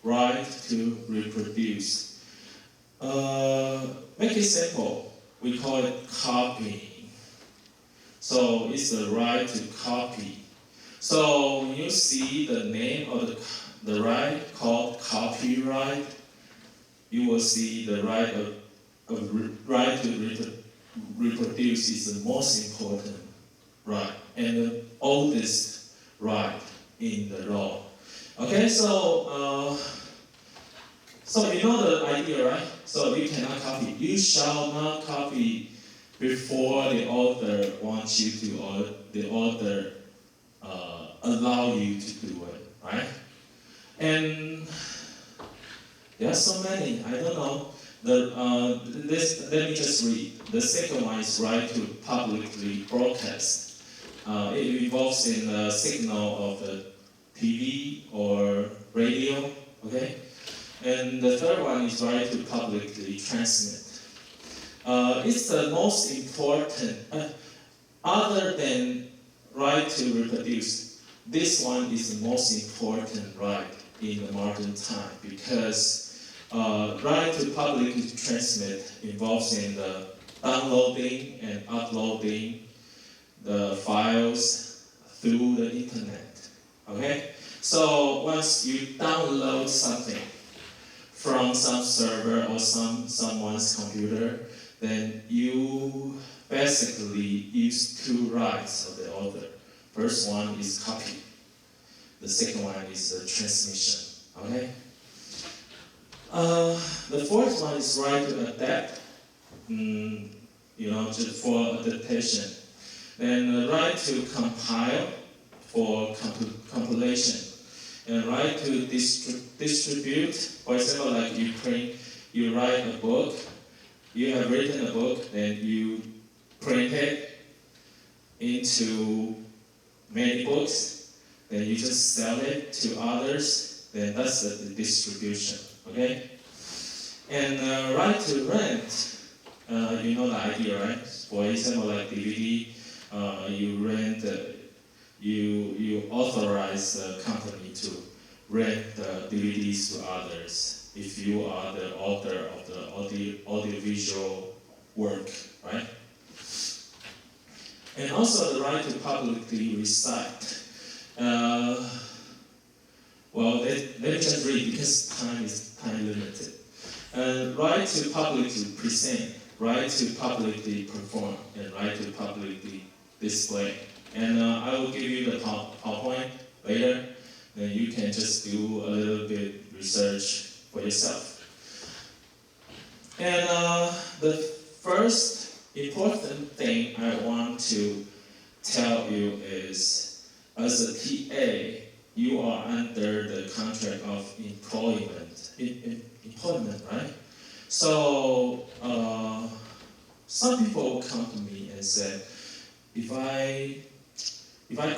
right to reproduce. Make it simple. We call it copying. So it's the right to copy. So when you see the name of the right called copyright, you will see the right to reproduce is the most important right and the oldest right in the law. Okay, so you know the idea, right? So you cannot copy. You shall not copy before the author wants you to, or the author allow you to do it, right? And there are so many. I don't know. Let me just read. The second one is right to publicly broadcast. It involves in the signal of the TV or radio. Okay. And the third one is right to publicly transmit. It's the most important, other than right to reproduce, this one is the most important right in the modern time because right to publicly transmit involves in the downloading and uploading the files through the internet. Okay? So once you download something from some server or someone's computer, then you basically use two rights of the author. First one is copy. The second one is transmission. Okay. The fourth one is right to adapt. Just for adaptation. Then the right to compile for compilation. And right to distribute. For example, like you write a book. You have written a book, then you print it into many books, then you just sell it to others, then that's the distribution, okay? And right to rent, you know the idea, right? For example, like DVD, you rent, you authorize the company to rent the DVDs to others if you are the author of the audiovisual work, right? And also the right to publicly recite. Let me just read because time is time limited. Right to publicly present, right to publicly perform, and right to publicly display. And I will give you the PowerPoint later. Then you can just do a little bit research for yourself. And the first important thing I want to tell you is, as a TA, you are under the contract of employment, right? So some people will come to me and say, if I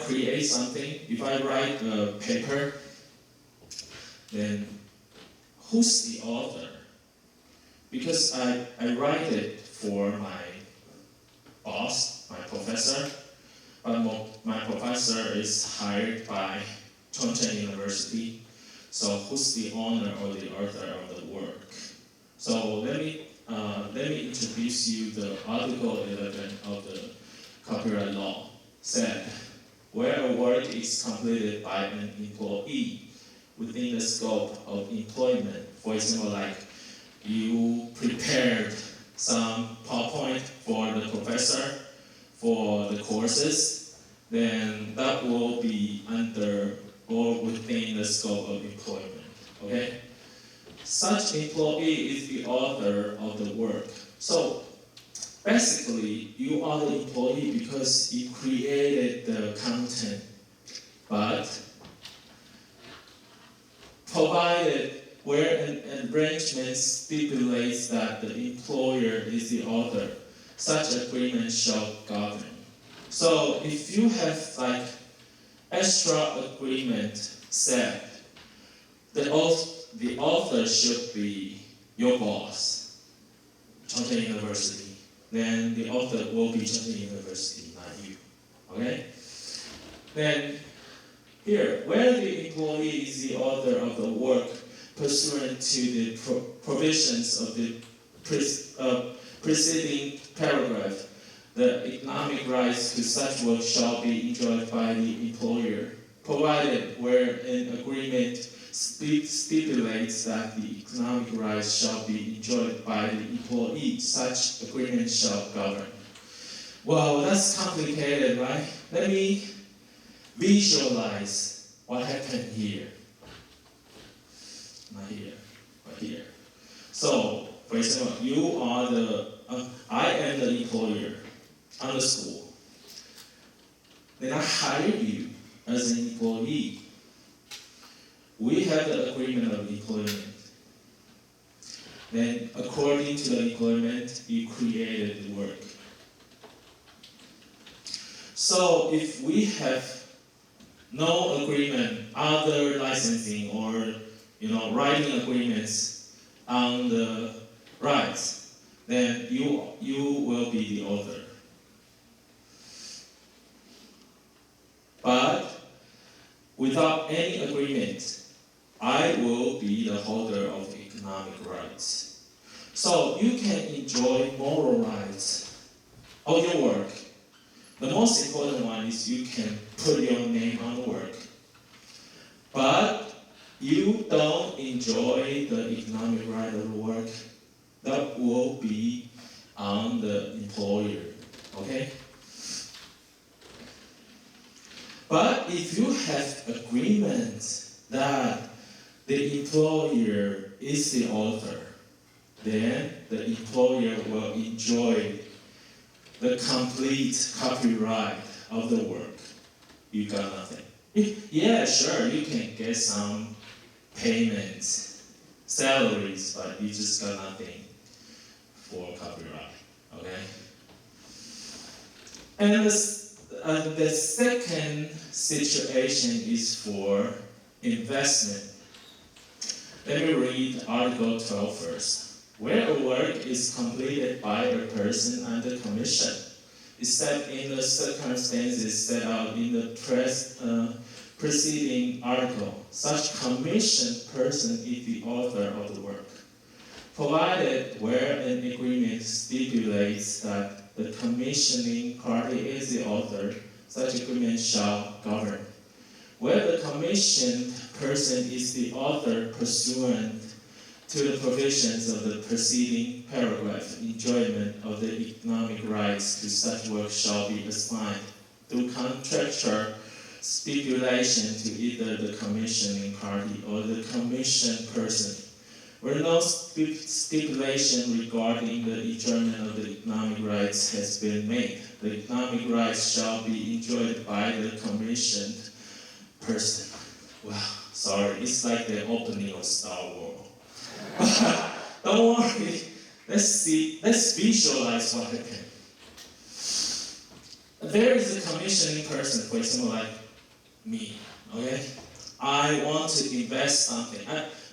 create something, if I write a paper, then who's the author? Because I write it for my boss, my professor, but my professor is hired by Chongqing University. So who's the owner or the author of the work? So let me introduce you the Article 11 of the Copyright Law. Said, where a work is completed by an employee within the scope of employment, for example, like you prepared some PowerPoint for the professor for the courses, then that will be under or within the scope of employment, okay? Such employee is the author of the work. So basically, you are the employee because you created the content, but provided where an arrangement stipulates that the employer is the author, such agreement shall govern. So if you have like extra agreement said, the author should be your boss, Chongqing University. Then the author will be Chongqing University, not you. Okay? Then here, where the employee is the author of the work, pursuant to the provisions of the preceding paragraph, the economic rights to such work shall be enjoyed by the employer, provided where an agreement stipulates that the economic rights shall be enjoyed by the employee. Such agreement shall govern. Well, that's complicated, right? Let me visualize what happened here. Not here, but here. So, for example, you are I am the employer on the school. Then I hire you as an employee. We have the agreement of employment. Then, according to the employment, you created the work. So, if we have no agreement, other licensing or writing agreements on the rights, then you will be the author. But without any agreement, I will be the holder of economic rights. So you can enjoy moral rights of your work. The most important one is you can put your name on the work. But you don't enjoy the economic right of the work, that will be on the employer. Okay? But if you have agreement that the employer is the author, then the employer will enjoy the complete copyright of the work. You got nothing. Yeah, sure, you can get some payments, salaries, but you just got nothing for copyright. Okay? And the second situation is for investment. Let me read Article 12 first. Where a work is completed by a person under commission, except in the circumstances set out in the preceding article, such commissioned person is the author of the work, provided where an agreement stipulates that the commissioning party is the author, such agreement shall govern. Where the commissioned person is the author pursuant to the provisions of the preceding paragraph, enjoyment of the economic rights to such work shall be assigned through contractual stipulation to either the commissioning party or the commissioned person. Where no stipulation regarding the enjoyment of the economic rights has been made, the economic rights shall be enjoyed by the commissioned person. Wow, sorry, it's like the opening of Star Wars. Don't worry, let's visualize what happened. There is a commissioning person, for example, like me, okay? I want to invest something.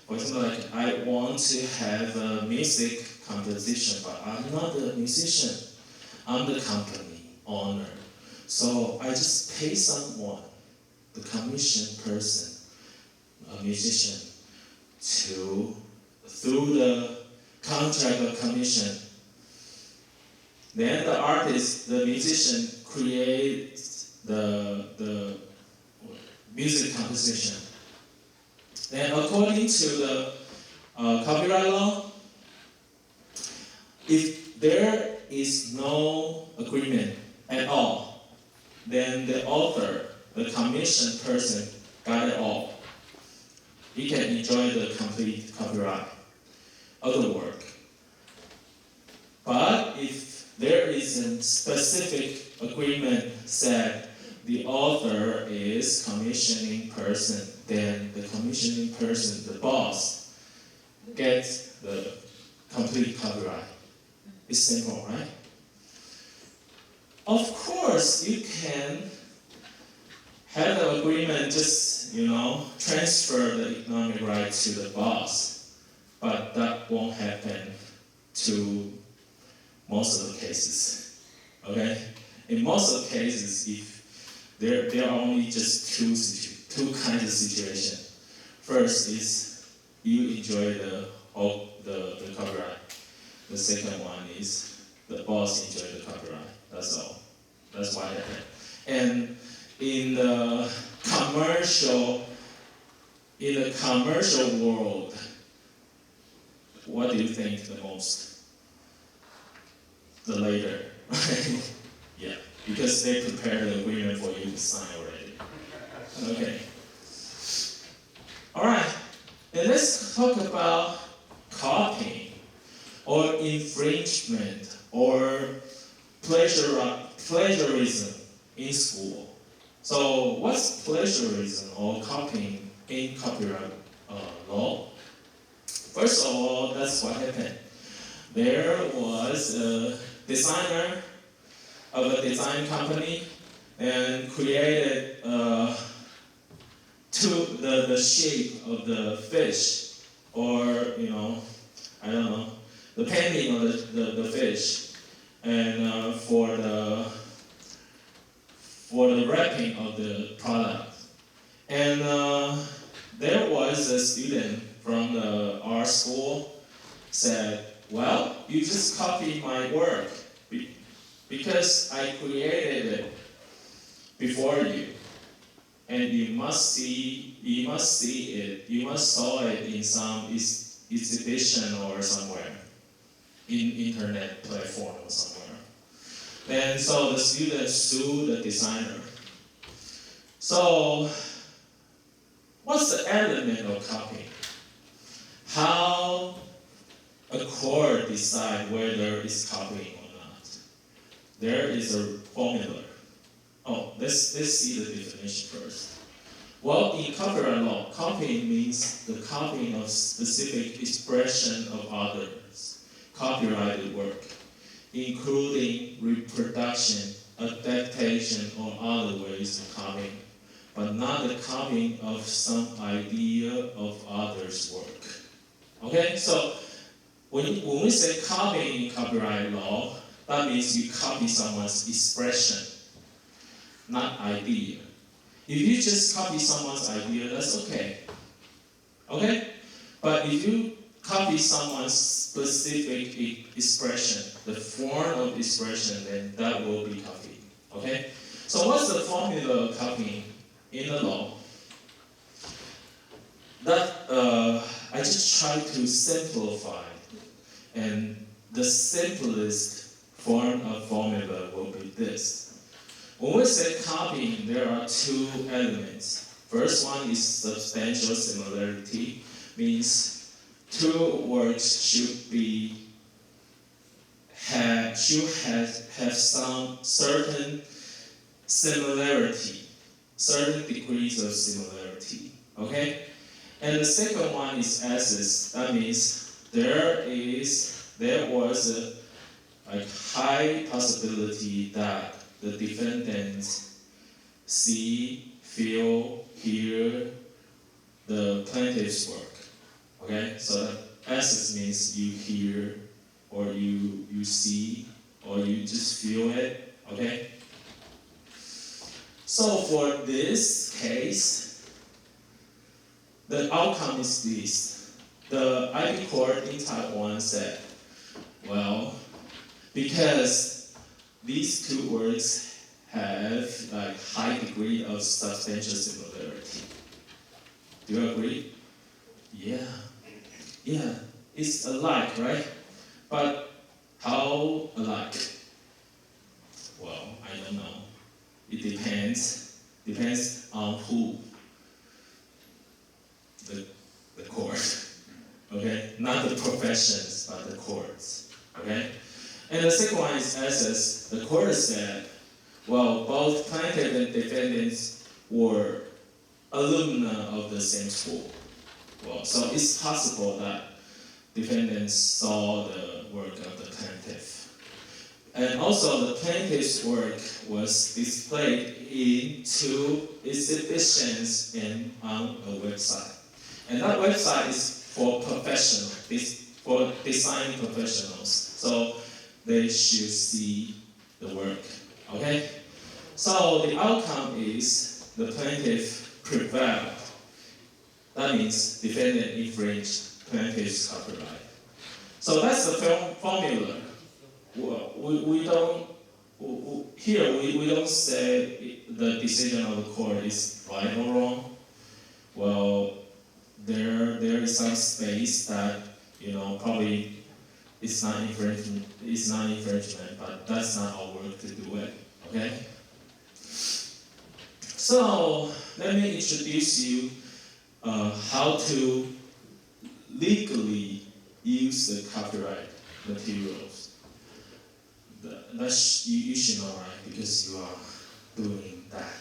For example, like I want to have a music composition, but I'm not a musician. I'm the company owner. So I just pay someone, the commissioned person, a musician, through the contract of commission. Then the artist, the musician, creates the music composition. Then according to the copyright law, if there is no agreement at all, then the author, the commissioned person, got it all. He can enjoy the complete copyright of the work. But if there is a specific agreement said the author is commissioning person, then the commissioning person, the boss, gets the complete copyright. It's simple, right? Of course, you can have the agreement just, transfer the economic right to the boss, but that won't happen to most of the cases, okay? In most of the cases, if there are only just two kinds of situation. First is you enjoy the copyright. The second one is the boss enjoy the copyright. That's all. That's what happened. And in the commercial world, what do you think the most? The later, yeah, because they prepared the agreement for you to sign already. Okay. All right, and let's talk about copying or infringement or plagiarism in school. So what's plagiarism or copying in copyright law? First of all, that's what happened. There was a designer of a design company and created the shape of the fish, or I don't know, the painting of the fish, and for the wrapping of the product. And there was a student from the art school said, well, you just copied my work because I created it before you. And you must see it, you must saw it in some exhibition or somewhere, in internet platform or somewhere. And so the student sued the designer. So, what's the element of copying? How a court decide whether it's copying or not? There is a formula. Oh, let's see the definition first. Well, in copyright law, copying means the copying of specific expression of others' copyrighted work, including reproduction, adaptation, or other ways of copying, but not the copying of some idea of others' work. Okay, so when we say copying in copyright law, that means you copy someone's expression, not idea. If you just copy someone's idea, that's okay. Okay? But if you copy someone's specific expression, the form of expression, then that will be copied. Okay? So what's the formula of copying in the law? That I just try to simplify, and the simplest form of formula will be this. When we say copying, there are two elements. First one is substantial similarity, means two works should have some certain similarity, certain degrees of similarity. Okay? And the second one is essence. That means there was a high possibility that the defendant see, feel, hear the plaintiff's work. Okay? So that essence means you hear, or you see, or you just feel it. Okay? So for this case, the outcome is this. The IP court in Taiwan said, well, because these two words have like high degree of substantial similarity. Do you agree? Yeah. Yeah, it's alike, right? But how alike? Well, I don't know. It depends. Depends on who. The court. Okay? Not the professions, but the courts. Okay? And the second one is essence. The court said, well, both plaintiff and defendants were alumni of the same school. Well, so it's possible that defendants saw the work of the plaintiff. And also the plaintiff's work was displayed in 2 exhibitions and on a website. And that website is for professionals, for design professionals. So they should see the work. Okay? So the outcome is the plaintiff prevailed. That means defendant infringed plaintiff's copyright. So that's the formula. We don't, here we don't say the decision of the court is right or wrong. Well, there is some space that, probably it's not infringement, but that's not our work to do it, okay? So, let me introduce you how to legally use the copyright materials. You should know, right? Because you are doing that.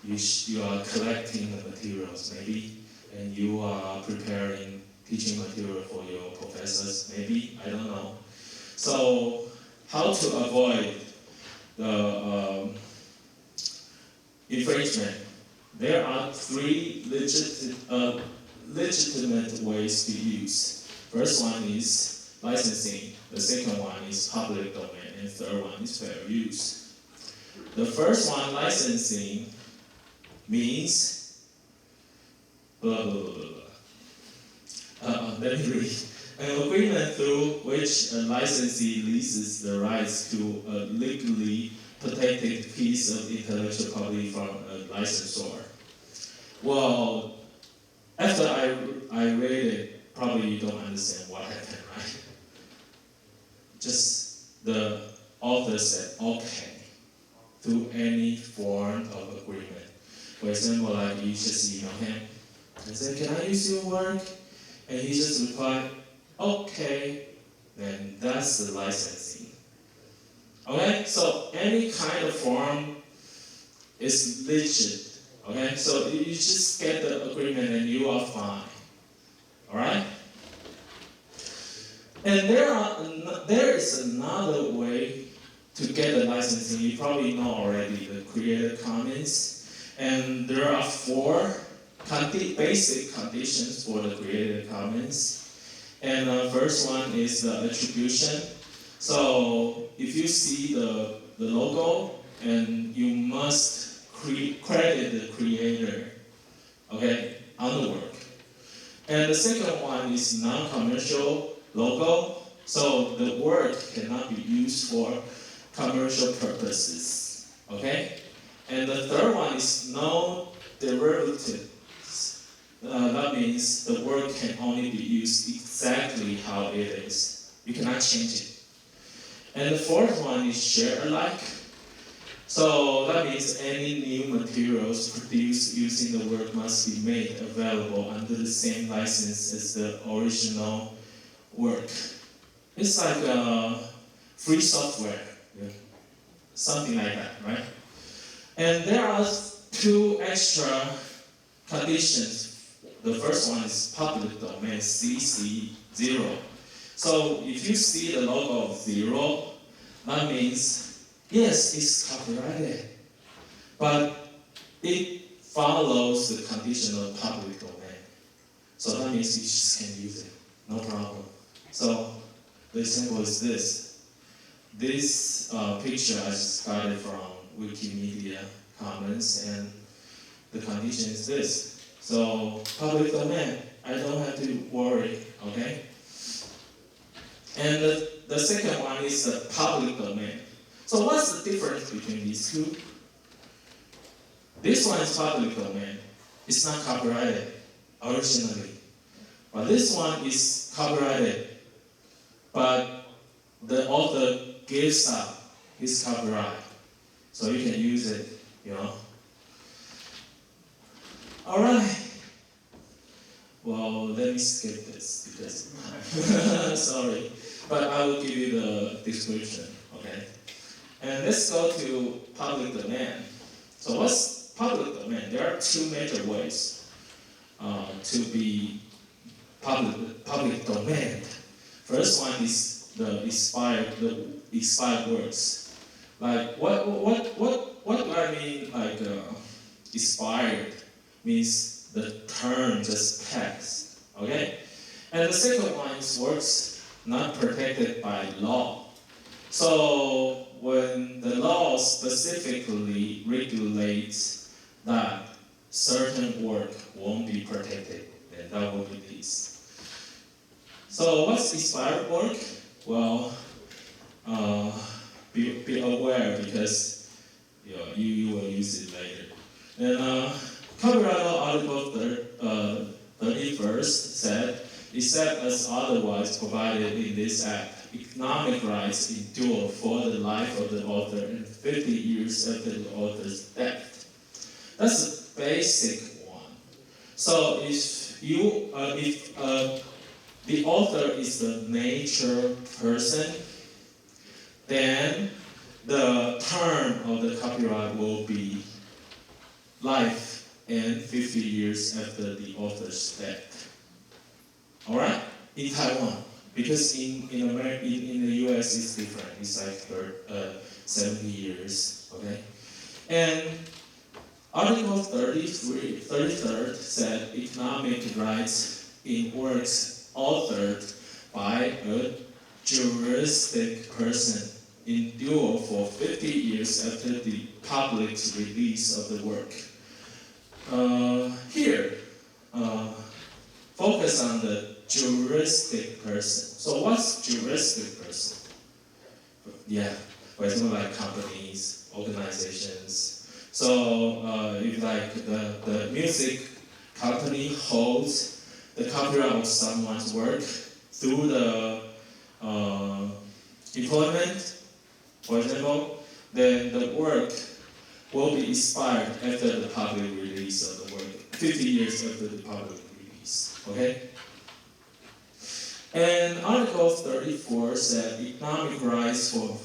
You are collecting the materials, maybe, and you are preparing teaching material for your professors, maybe, I don't know. So, how to avoid the infringement? There are three legitimate ways to use. First one is licensing. The second one is public domain, and third one is fair use. The first one, licensing, means blah blah blah blah. Let me read. An agreement through which a licensee leases the rights to a legally protected piece of intellectual property from a licensor. Well, after I read it, probably you don't understand what happened, right? Just the author said, okay, through any form of agreement. For example, like you just email him and say, can I use your work? And he just replied, okay, then that's the licensing. Okay, so any kind of form is legit. Okay, so you just get the agreement and you are fine. Alright? And there is another way to get the licensing. You probably know already the Creative Commons. And there are four basic conditions for the Creative Commons. And the first one is the attribution. So if you see the logo, and you must credit the creator, okay, on the work. And the second one is non-commercial logo. So the work cannot be used for commercial purposes, okay? And the third one is no derivatives. That means the work can only be used exactly how it is. You cannot change it. And the fourth one is share alike. So that means any new materials produced using the work must be made available under the same license as the original work. It's like free software, something like that, right? And there are two extra conditions. The first one is public domain, CC0. So if you see the logo of 0, that means, yes, it's copyrighted, but it follows the condition of public domain. So that means you just can use it, no problem. So the example is this. This picture I just got it from Wikimedia Commons, and the condition is this. So public domain, I don't have to worry, okay? And the second one is the public domain. So what's the difference between these two? This one is public domain. It's not copyrighted originally. But this one is copyrighted, but the author gives up his copyright. So you can use it, All right. Well, let me skip this because, sorry. But I will give you the description, okay? And let's go to public domain. So what's public domain? There are two major ways to be public domain. First one is the expired works. Like what do I mean? Like expired means the term just passed. Okay, and the second one is works not protected by law. So when the law specifically regulates that certain work won't be protected, then that will be this. So what's inspired work? Well, be aware because you will use it later. And copyright law article 31st said, except as otherwise provided in this act, economic rights endure for the life of the author and 50 years after the author's death. That's a basic one. So if the author is the nature person, then the term of the copyright will be life and 50 years after the author's death. All right? In Taiwan, because in the US it's different. It's like 70 years. Okay? And Article 33rd said economic rights in works authored by a juristic person endure for 50 years after the public release of the work. Here, focus on the juristic person. So what's juristic person? Yeah, for example, like companies, organizations. So if like the music company holds the copyright of someone's work through the employment, for example, then the work will be expired after the public release of the work, 50 years after the public release, okay? And Article 34 said economic rights for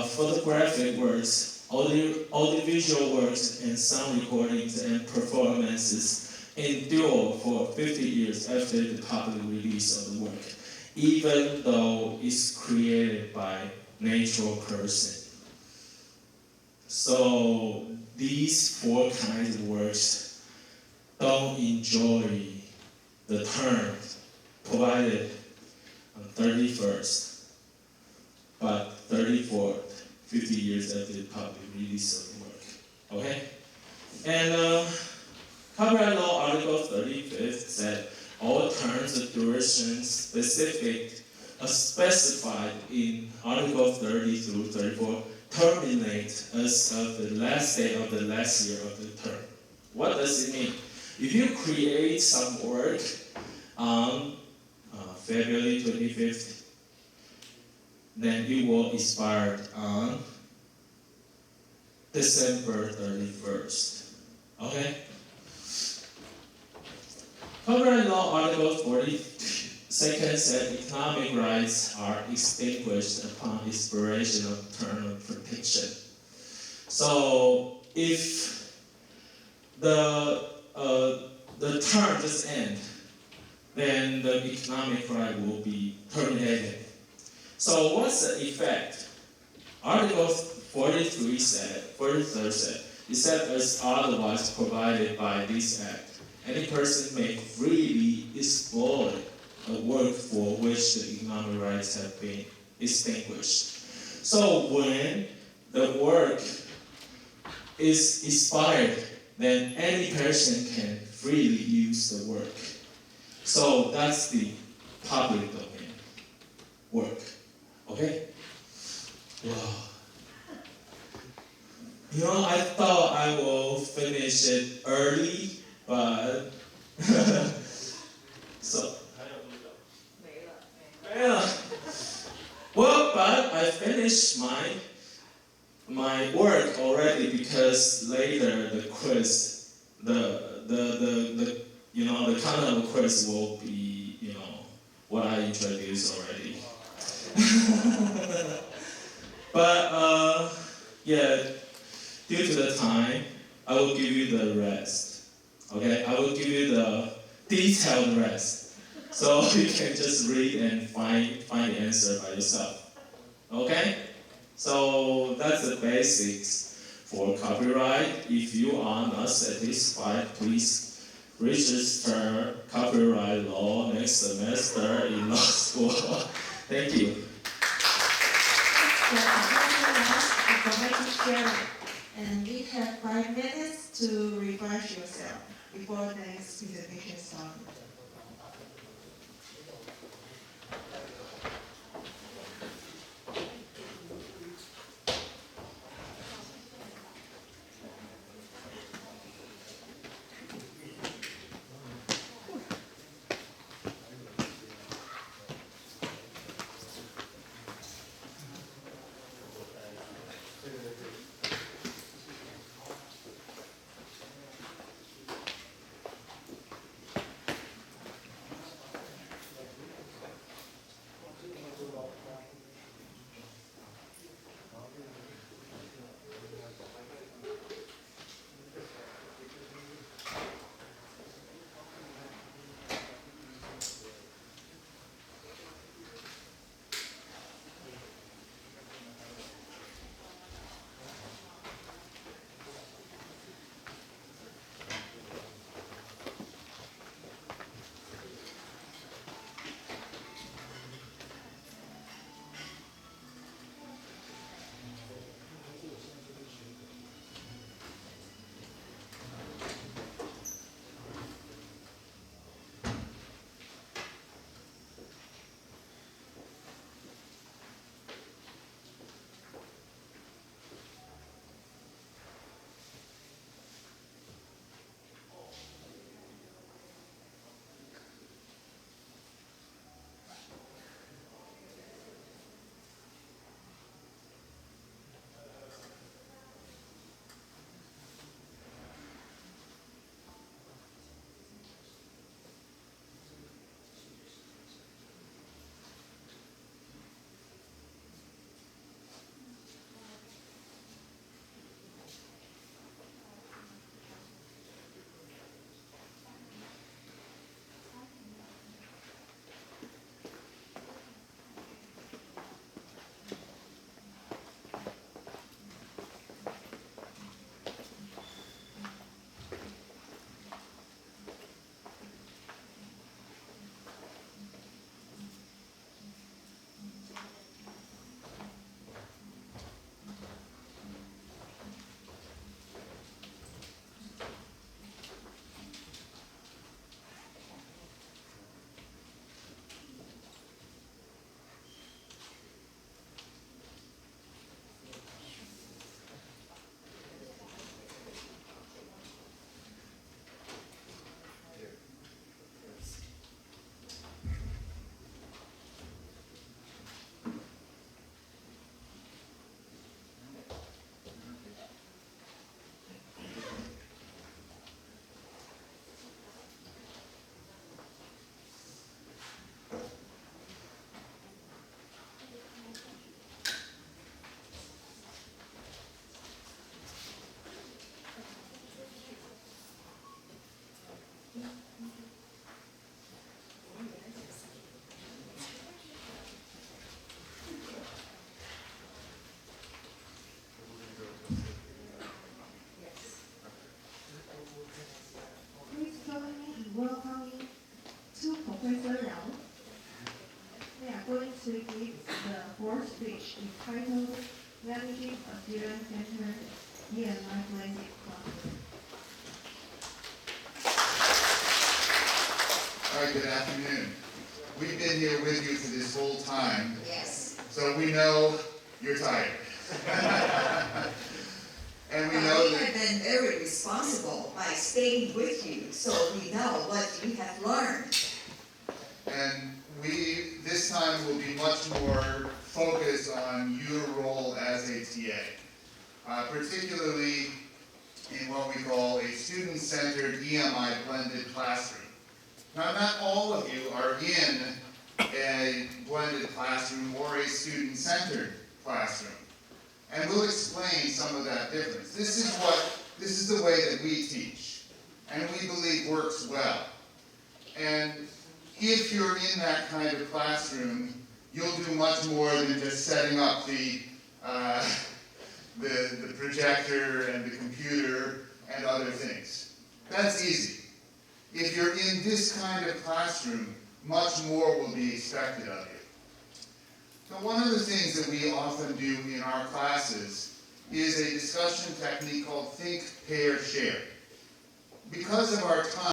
photographic works, audiovisual works, and sound recordings and performances endure for 50 years after the public release of the work, even though it's created by natural person. So these four kinds of works don't enjoy the term provided on 31st, but 34th, 50 years after the public release of the work. Okay? And copyright law article 35th said all terms of duration specified in article 30 through 34 terminate as of the last day of the last year of the term. What does it mean? If you create some work on February 25th, then it will expire on December 31st. Okay? Copyright law article 42nd said economic rights are extinguished upon expiration of term of protection. So if the term just ends, then the economic right will be terminated. So what's the effect? Article 43 said, it said as otherwise provided by this act, any person may freely exploit a work for which the economic rights have been extinguished. So when the work is expired, then any person can freely use the work. So that's the public domain work. Okay? Wow. I thought I will finish it early, but so yeah. Well, but I finished my work already because later the quiz, the content of the quiz will be what I introduced already. But yeah, due to the time, I will give you the rest. Okay, I will give you the detailed rest, so you can just read and find the answer by yourself. Okay, so that's the basics for copyright. If you are not satisfied, please register copyright law next semester in law school. Thank you. And we have 5 minutes to refresh yourself before the next presentation starts. titled Leveraging a Student-Centered EMI Blended Classroom. All right, good afternoon. We've been here with you for this whole time, Yes. so we know you're tired. And we know We have that, been very responsible by staying with you, so we know what you have learned. and this time will be much more focused on your role as a TA, particularly in what we call a student-centered EMI blended classroom. Now, not all of you are in a blended classroom or a student-centered classroom. And we'll explain some of that difference. This is the way that we teach, and we believe works well. And if you're in that kind of classroom, you'll do much more than just setting up the projector and the computer and other things. That's easy. If you're in this kind of classroom, much more will be expected of you. Now, one of the things that we often do in our classes is a discussion technique called think, pair, share. Because of our time,